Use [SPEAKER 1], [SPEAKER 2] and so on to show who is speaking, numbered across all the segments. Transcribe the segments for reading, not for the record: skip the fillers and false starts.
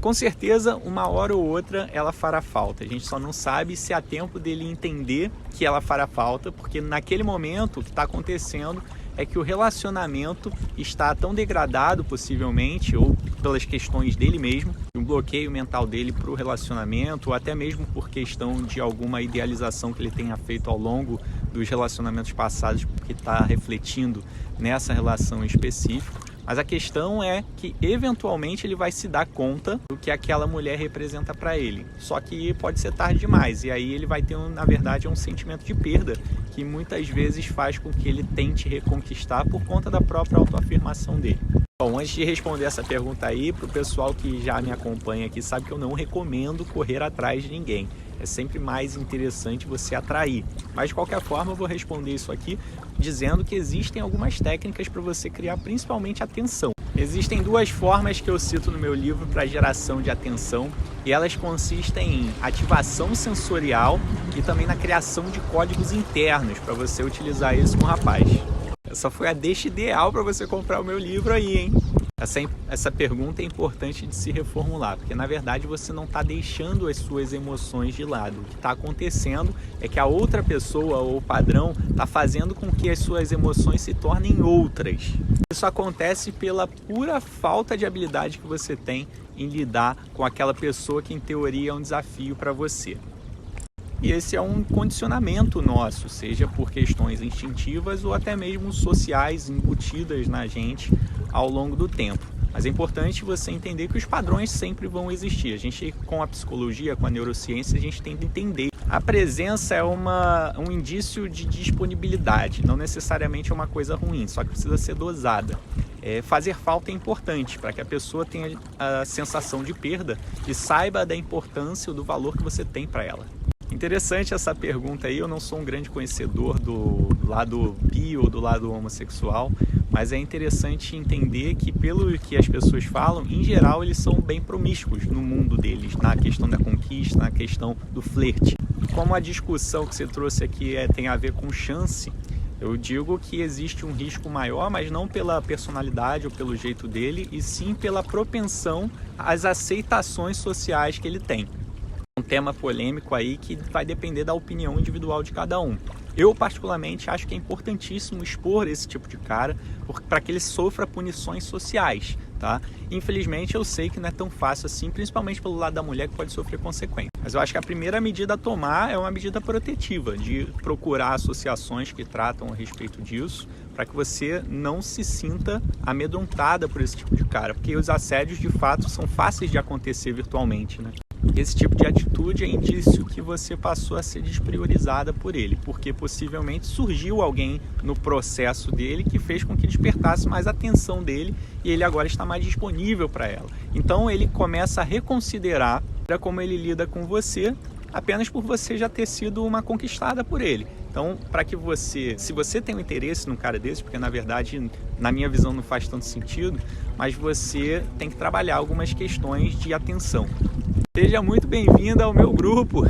[SPEAKER 1] Com certeza, uma hora ou outra ela fará falta. A gente só não sabe se há tempo dele entender que ela fará falta, porque naquele momento o que está acontecendo é que o relacionamento está tão degradado, possivelmente, ou pelas questões dele mesmo, um bloqueio mental dele para o relacionamento, ou até mesmo por questão de alguma idealização que ele tenha feito ao longo dos relacionamentos passados, porque está refletindo nessa relação específica. Mas a questão é que, eventualmente, ele vai se dar conta do que aquela mulher representa para ele. Só que pode ser tarde demais. E aí ele vai ter, na verdade, um sentimento de perda que muitas vezes faz com que ele tente reconquistar por conta da própria autoafirmação dele. Bom, antes de responder essa pergunta aí, para o pessoal que já me acompanha aqui, sabe que eu não recomendo correr atrás de ninguém. É sempre mais interessante você atrair. Mas, de qualquer forma, eu vou responder isso aqui dizendo que existem algumas técnicas para você criar principalmente atenção. Existem duas formas que eu cito no meu livro para geração de atenção e elas consistem em ativação sensorial e também na criação de códigos internos para você utilizar isso com o rapaz. Essa foi a deixa ideal para você comprar o meu livro aí, hein? Essa pergunta é importante de se reformular, porque na verdade você não está deixando as suas emoções de lado. O que está acontecendo é que a outra pessoa ou o padrão está fazendo com que as suas emoções se tornem outras. Isso acontece pela pura falta de habilidade que você tem em lidar com aquela pessoa que em teoria é um desafio para você. E esse é um condicionamento nosso, seja por questões instintivas ou até mesmo sociais embutidas na gente ao longo do tempo. Mas é importante você entender que os padrões sempre vão existir. A gente, com a psicologia, com a neurociência, a gente tenta entender. A presença é um indício de disponibilidade, não necessariamente é uma coisa ruim, só que precisa ser dosada. Fazer falta é importante para que a pessoa tenha a sensação de perda e saiba da importância ou do valor que você tem para ela. Interessante essa pergunta aí, eu não sou um grande conhecedor do lado bi ou do lado homossexual, mas é interessante entender que, pelo que as pessoas falam, em geral eles são bem promíscuos no mundo deles, na questão da conquista, na questão do flerte. Como a discussão que você trouxe aqui tem a ver com chance, eu digo que existe um risco maior, mas não pela personalidade ou pelo jeito dele, e sim pela propensão às aceitações sociais que ele tem. Um tema polêmico aí que vai depender da opinião individual de cada um. Eu, particularmente, acho que é importantíssimo expor esse tipo de cara para que ele sofra punições sociais, tá? Infelizmente, eu sei que não é tão fácil assim, principalmente pelo lado da mulher, que pode sofrer consequências. Mas eu acho que a primeira medida a tomar é uma medida protetiva, de procurar associações que tratam a respeito disso, para que você não se sinta amedrontada por esse tipo de cara, porque os assédios, de fato, são fáceis de acontecer virtualmente, né? Esse tipo de atitude é indício que você passou a ser despriorizada por ele, porque possivelmente surgiu alguém no processo dele que fez com que despertasse mais a atenção dele e ele agora está mais disponível para ela. Então ele começa a reconsiderar como ele lida com você apenas por você já ter sido uma conquistada por ele. Então, para que você, se você tem um interesse num cara desse, porque na verdade, na minha visão não faz tanto sentido, mas você tem que trabalhar algumas questões de atenção. Seja muito bem-vinda ao meu grupo.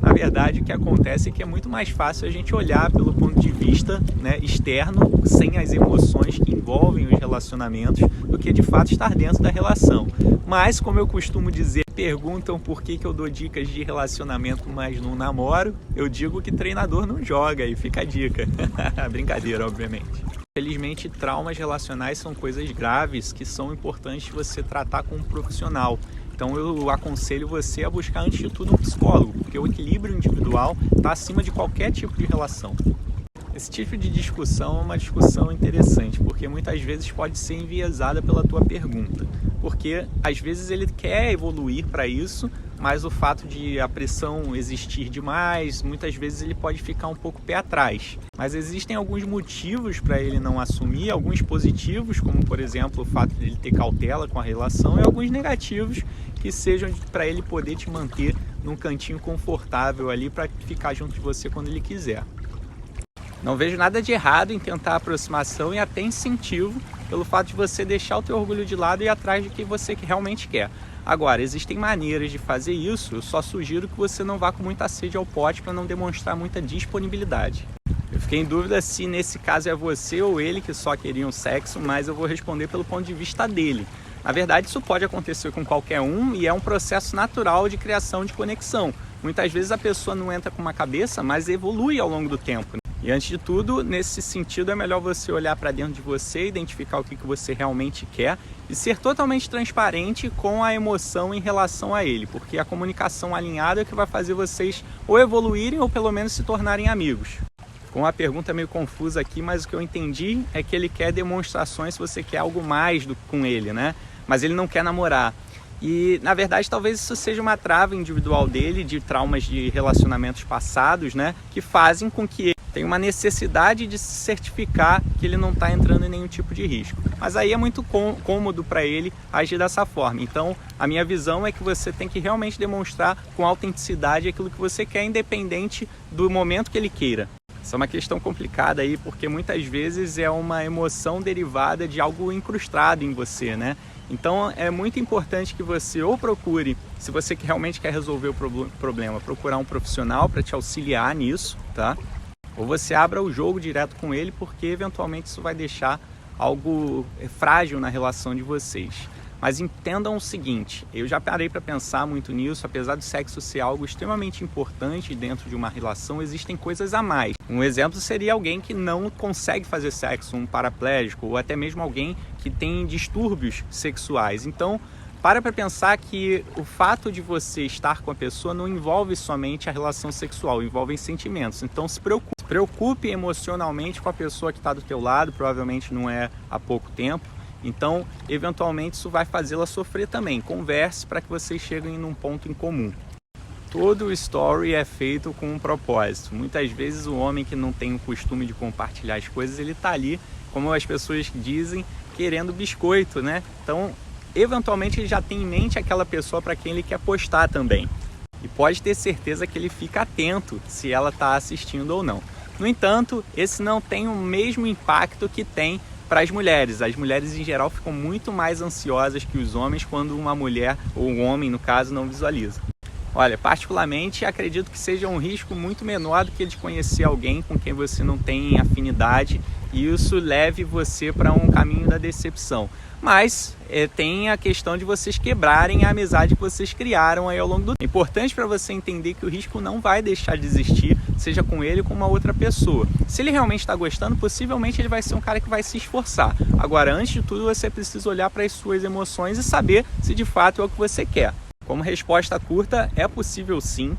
[SPEAKER 1] Na verdade, o que acontece é que é muito mais fácil a gente olhar pelo ponto de vista, né, externo, sem as emoções que envolvem os relacionamentos, do que de fato estar dentro da relação. Mas, como eu costumo dizer, perguntam por que eu dou dicas de relacionamento, mas não namoro, eu digo que treinador não joga, e fica a dica. Brincadeira, obviamente. Infelizmente, traumas relacionais são coisas graves que são importantes você tratar com um profissional. Então eu aconselho você a buscar, antes de tudo, um psicólogo, porque o equilíbrio individual está acima de qualquer tipo de relação. Esse tipo de discussão é uma discussão interessante, porque muitas vezes pode ser enviesada pela tua pergunta. Porque às vezes ele quer evoluir para isso, mas o fato de a pressão existir demais, muitas vezes ele pode ficar um pouco pé atrás. Mas existem alguns motivos para ele não assumir, alguns positivos, como por exemplo o fato de ele ter cautela com a relação, e alguns negativos que sejam para ele poder te manter num cantinho confortável ali para ficar junto de você quando ele quiser. Não vejo nada de errado em tentar aproximação e até incentivo pelo fato de você deixar o teu orgulho de lado e ir atrás do que você realmente quer. Agora, existem maneiras de fazer isso, eu só sugiro que você não vá com muita sede ao pote para não demonstrar muita disponibilidade. Eu fiquei em dúvida se nesse caso é você ou ele que só queriam sexo, mas eu vou responder pelo ponto de vista dele. Na verdade, isso pode acontecer com qualquer um e é um processo natural de criação de conexão. Muitas vezes a pessoa não entra com uma cabeça, mas evolui ao longo do tempo. E antes de tudo, nesse sentido, é melhor você olhar para dentro de você, identificar o que você realmente quer e ser totalmente transparente com a emoção em relação a ele, porque a comunicação alinhada é que vai fazer vocês ou evoluírem ou pelo menos se tornarem amigos. Com uma pergunta meio confusa aqui, mas o que eu entendi é que ele quer demonstrações se você quer algo mais com ele, né? Mas ele não quer namorar. E, na verdade, talvez isso seja uma trava individual dele, de traumas de relacionamentos passados, né? Que fazem com que ele tenha uma necessidade de se certificar que ele não está entrando em nenhum tipo de risco. Mas aí é muito cômodo para ele agir dessa forma. Então, a minha visão é que você tem que realmente demonstrar com autenticidade aquilo que você quer, independente do momento que ele queira. Isso é uma questão complicada aí, porque muitas vezes é uma emoção derivada de algo incrustado em você, né? Então é muito importante que você ou procure, se você realmente quer resolver o problema, procurar um profissional para te auxiliar nisso, tá? Ou você abra o jogo direto com ele, porque eventualmente isso vai deixar algo frágil na relação de vocês. Mas entendam o seguinte, eu já parei para pensar muito nisso, apesar do sexo ser algo extremamente importante dentro de uma relação, existem coisas a mais. Um exemplo seria alguém que não consegue fazer sexo, um paraplégico, ou até mesmo alguém que tem distúrbios sexuais. Então, para pensar que o fato de você estar com a pessoa não envolve somente a relação sexual, envolve sentimentos. Então, se preocupe emocionalmente com a pessoa que está do teu lado, provavelmente não é há pouco tempo. Então, eventualmente, isso vai fazê-la sofrer também. Converse para que vocês cheguem num ponto em comum. Todo story é feito com um propósito. Muitas vezes o homem que não tem o costume de compartilhar as coisas, ele está ali, como as pessoas dizem, querendo biscoito, né? Então, eventualmente, ele já tem em mente aquela pessoa para quem ele quer postar também. E pode ter certeza que ele fica atento se ela está assistindo ou não. No entanto, esse não tem o mesmo impacto que tem para as mulheres. As mulheres em geral ficam muito mais ansiosas que os homens quando uma mulher, ou um homem no caso, não visualiza. Olha, particularmente acredito que seja um risco muito menor do que de conhecer alguém com quem você não tem afinidade e isso leve você para um caminho da decepção. Mas tem a questão de vocês quebrarem a amizade que vocês criaram aí ao longo do tempo. É importante para você entender que o risco não vai deixar de existir, seja com ele ou com uma outra pessoa. Se ele realmente está gostando, possivelmente ele vai ser um cara que vai se esforçar. Agora, antes de tudo, você precisa olhar para as suas emoções e saber se de fato é o que você quer. Como resposta curta, é possível sim.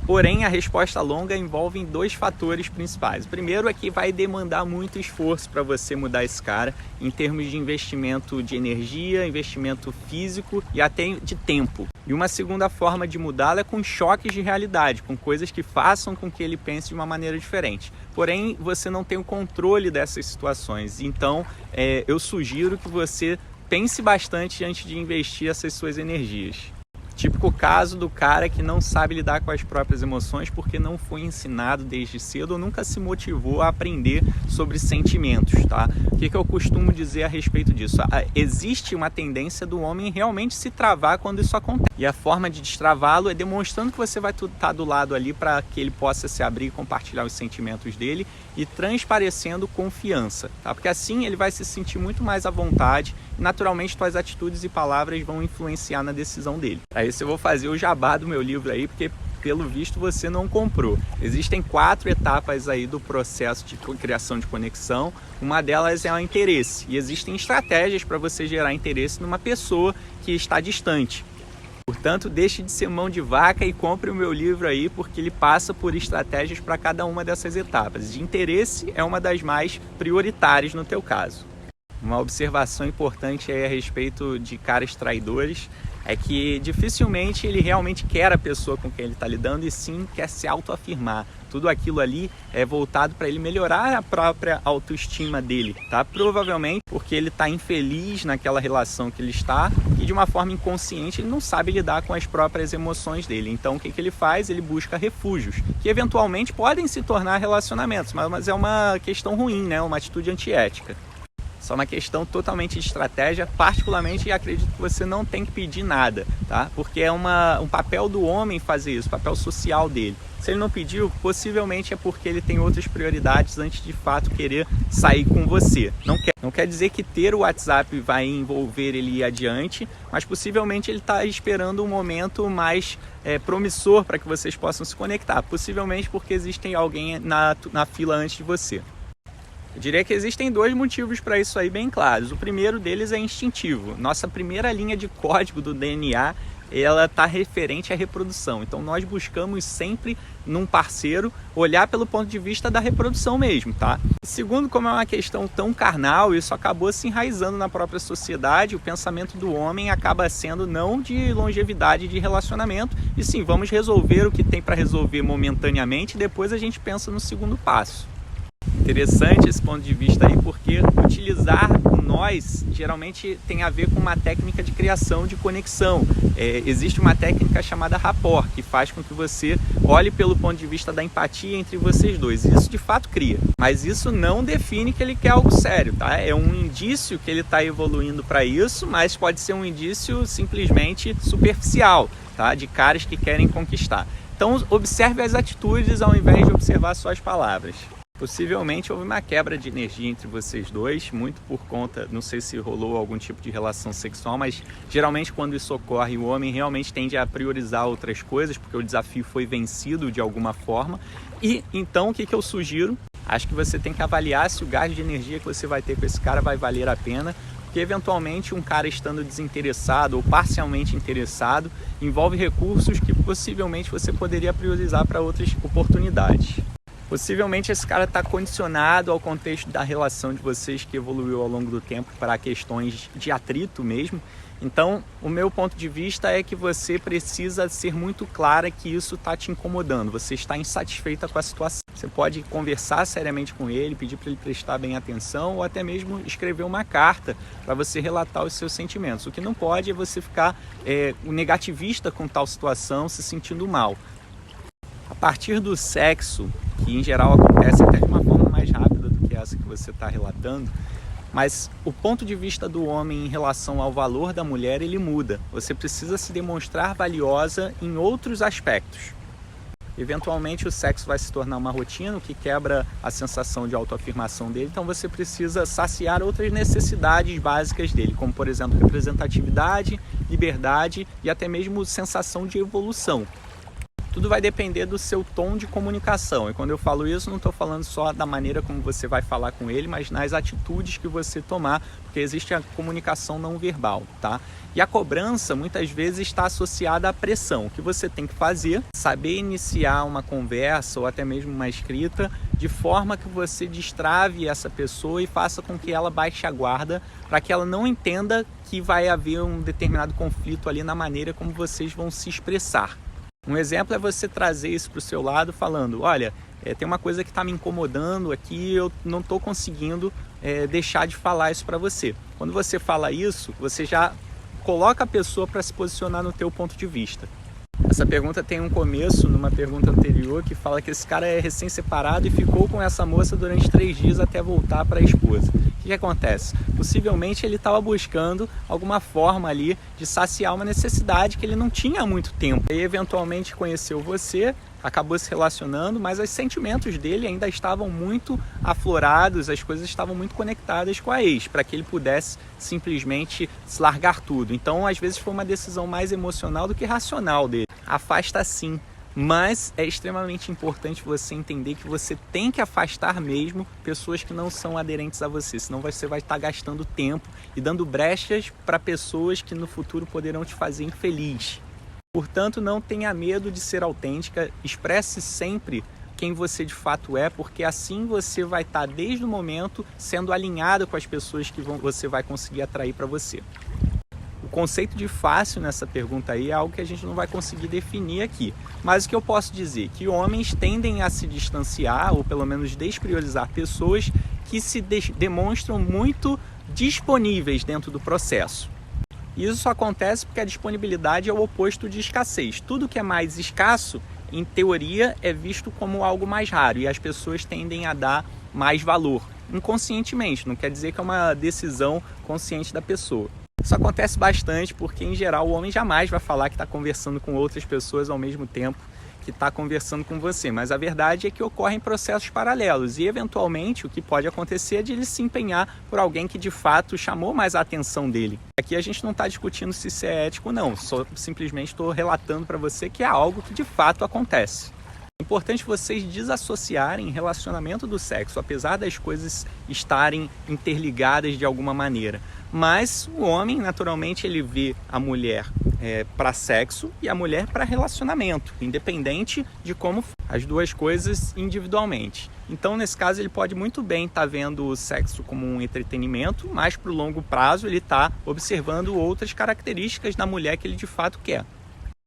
[SPEAKER 1] Porém, a resposta longa envolve dois fatores principais. O primeiro é que vai demandar muito esforço para você mudar esse cara em termos de investimento de energia, investimento físico e até de tempo. E uma segunda forma de mudá-lo é com choques de realidade, com coisas que façam com que ele pense de uma maneira diferente. Porém, você não tem o controle dessas situações. Então, eu sugiro que você pense bastante antes de investir essas suas energias. Típico caso do cara que não sabe lidar com as próprias emoções porque não foi ensinado desde cedo ou nunca se motivou a aprender sobre sentimentos, tá? O que eu costumo dizer a respeito disso? Existe uma tendência do homem realmente se travar quando isso acontece. E a forma de destravá-lo é demonstrando que você vai estar do lado ali para que ele possa se abrir e compartilhar os sentimentos dele e transparecendo confiança, tá? Porque assim ele vai se sentir muito mais à vontade e naturalmente suas atitudes e palavras vão influenciar na decisão dele. Aí eu vou fazer o jabá do meu livro aí, porque pelo visto você não comprou. Existem 4 etapas aí do processo de criação de conexão. Uma delas é o interesse. E existem estratégias para você gerar interesse numa pessoa que está distante. Portanto, deixe de ser mão de vaca e compre o meu livro aí, porque ele passa por estratégias para cada uma dessas etapas. De interesse é uma das mais prioritárias no teu caso. Uma observação importante aí a respeito de caras traidores é que dificilmente ele realmente quer a pessoa com quem ele está lidando e sim quer se autoafirmar. Tudo aquilo ali é voltado para ele melhorar a própria autoestima dele, tá? Provavelmente porque ele está infeliz naquela relação que ele está e de uma forma inconsciente ele não sabe lidar com as próprias emoções dele. Então o que ele faz? Ele busca refúgios, que eventualmente podem se tornar relacionamentos, mas é uma questão ruim, né? Uma atitude antiética. Isso é uma questão totalmente de estratégia, particularmente acredito que você não tem que pedir nada, tá? Porque é um papel do homem fazer isso, papel social dele. Se ele não pediu, possivelmente é porque ele tem outras prioridades antes de fato querer sair com você. Não quer dizer que ter o WhatsApp vai envolver ele ir adiante, mas possivelmente ele está esperando um momento mais promissor para que vocês possam se conectar. Possivelmente porque existem alguém na fila antes de você. Eu diria que existem dois motivos para isso aí bem claros. O primeiro deles é instintivo. Nossa primeira linha de código do DNA, ela está referente à reprodução. Então nós buscamos sempre num parceiro olhar pelo ponto de vista da reprodução mesmo, tá? Segundo, como é uma questão tão carnal, isso acabou se enraizando na própria sociedade. O pensamento do homem acaba sendo não de longevidade de relacionamento, e sim, vamos resolver o que tem para resolver momentaneamente e depois a gente pensa no segundo passo. Interessante esse ponto de vista aí, porque utilizar o nós geralmente tem a ver com uma técnica de criação de conexão. Existe uma técnica chamada rapport, que faz com que você olhe pelo ponto de vista da empatia entre vocês dois. Isso de fato cria, mas isso não define que ele quer algo sério, tá? É um indício que ele está evoluindo para isso, mas pode ser um indício simplesmente superficial, tá? De caras que querem conquistar. Então observe as atitudes ao invés de observar só as palavras. Possivelmente houve uma quebra de energia entre vocês dois, muito por conta, não sei se rolou algum tipo de relação sexual, mas geralmente quando isso ocorre, o homem realmente tende a priorizar outras coisas, porque o desafio foi vencido de alguma forma. E então o que eu sugiro? Acho que você tem que avaliar se o gasto de energia que você vai ter com esse cara vai valer a pena, porque eventualmente um cara estando desinteressado ou parcialmente interessado envolve recursos que possivelmente você poderia priorizar para outras oportunidades. Possivelmente esse cara está condicionado ao contexto da relação de vocês que evoluiu ao longo do tempo para questões de atrito mesmo. Então, o meu ponto de vista é que você precisa ser muito clara que isso está te incomodando, você está insatisfeita com a situação. Você pode conversar seriamente com ele, pedir para ele prestar bem atenção ou até mesmo escrever uma carta para você relatar os seus sentimentos. O que não pode é você ficar negativista com tal situação, se sentindo mal. A partir do sexo, que em geral acontece até de uma forma mais rápida do que essa que você está relatando, mas o ponto de vista do homem em relação ao valor da mulher, ele muda. Você precisa se demonstrar valiosa em outros aspectos. Eventualmente o sexo vai se tornar uma rotina, o que quebra a sensação de autoafirmação dele, então você precisa saciar outras necessidades básicas dele, como por exemplo representatividade, liberdade e até mesmo sensação de evolução. Tudo vai depender do seu tom de comunicação. E quando eu falo isso, não estou falando só da maneira como você vai falar com ele, mas nas atitudes que você tomar, porque existe a comunicação não verbal, tá? E a cobrança, muitas vezes, está associada à pressão. O que você tem que fazer, saber iniciar uma conversa ou até mesmo uma escrita, de forma que você destrave essa pessoa e faça com que ela baixe a guarda, para que ela não entenda que vai haver um determinado conflito ali na maneira como vocês vão se expressar. Um exemplo é você trazer isso para o seu lado falando, olha, tem uma coisa que está me incomodando aqui, eu não estou conseguindo deixar de falar isso para você. Quando você fala isso, você já coloca a pessoa para se posicionar no teu ponto de vista. Essa pergunta tem um começo numa pergunta anterior que fala que esse cara é recém-separado e ficou com essa moça durante 3 dias até voltar para a esposa. O que acontece? Possivelmente ele estava buscando alguma forma ali de saciar uma necessidade que ele não tinha há muito tempo. E eventualmente conheceu você, acabou se relacionando, mas os sentimentos dele ainda estavam muito aflorados, as coisas estavam muito conectadas com a ex, para que ele pudesse simplesmente largar tudo. Então, às vezes foi uma decisão mais emocional do que racional dele. Afasta sim, mas é extremamente importante você entender que você tem que afastar mesmo pessoas que não são aderentes a você, senão você vai estar gastando tempo e dando brechas para pessoas que no futuro poderão te fazer infeliz. Portanto, não tenha medo de ser autêntica, expresse sempre quem você de fato é, porque assim você vai estar desde o momento sendo alinhado com as pessoas que você vai conseguir atrair para você. O conceito de fácil nessa pergunta aí é algo que a gente não vai conseguir definir aqui. Mas o que eu posso dizer? Que homens tendem a se distanciar, ou pelo menos despriorizar pessoas que se demonstram muito disponíveis dentro do processo. Isso acontece porque a disponibilidade é o oposto de escassez. Tudo que é mais escasso, em teoria, é visto como algo mais raro e as pessoas tendem a dar mais valor. inconscientemente, não quer dizer que é uma decisão consciente da pessoa. Isso acontece bastante porque, em geral, o homem jamais vai falar que está conversando com outras pessoas ao mesmo tempo que está conversando com você, mas a verdade é que ocorrem processos paralelos e, eventualmente, o que pode acontecer é de ele se empenhar por alguém que, de fato, chamou mais a atenção dele. Aqui a gente não está discutindo se isso é ético ou não, só simplesmente estou relatando para você que é algo que, de fato, acontece. É importante vocês desassociarem relacionamento do sexo, apesar das coisas estarem interligadas de alguma maneira. Mas o homem, naturalmente, ele vê a mulher para sexo e a mulher para relacionamento, independente de como as duas coisas individualmente. Então, nesse caso, ele pode muito bem estar vendo o sexo como um entretenimento, mas para o longo prazo ele está observando outras características da mulher que ele de fato quer.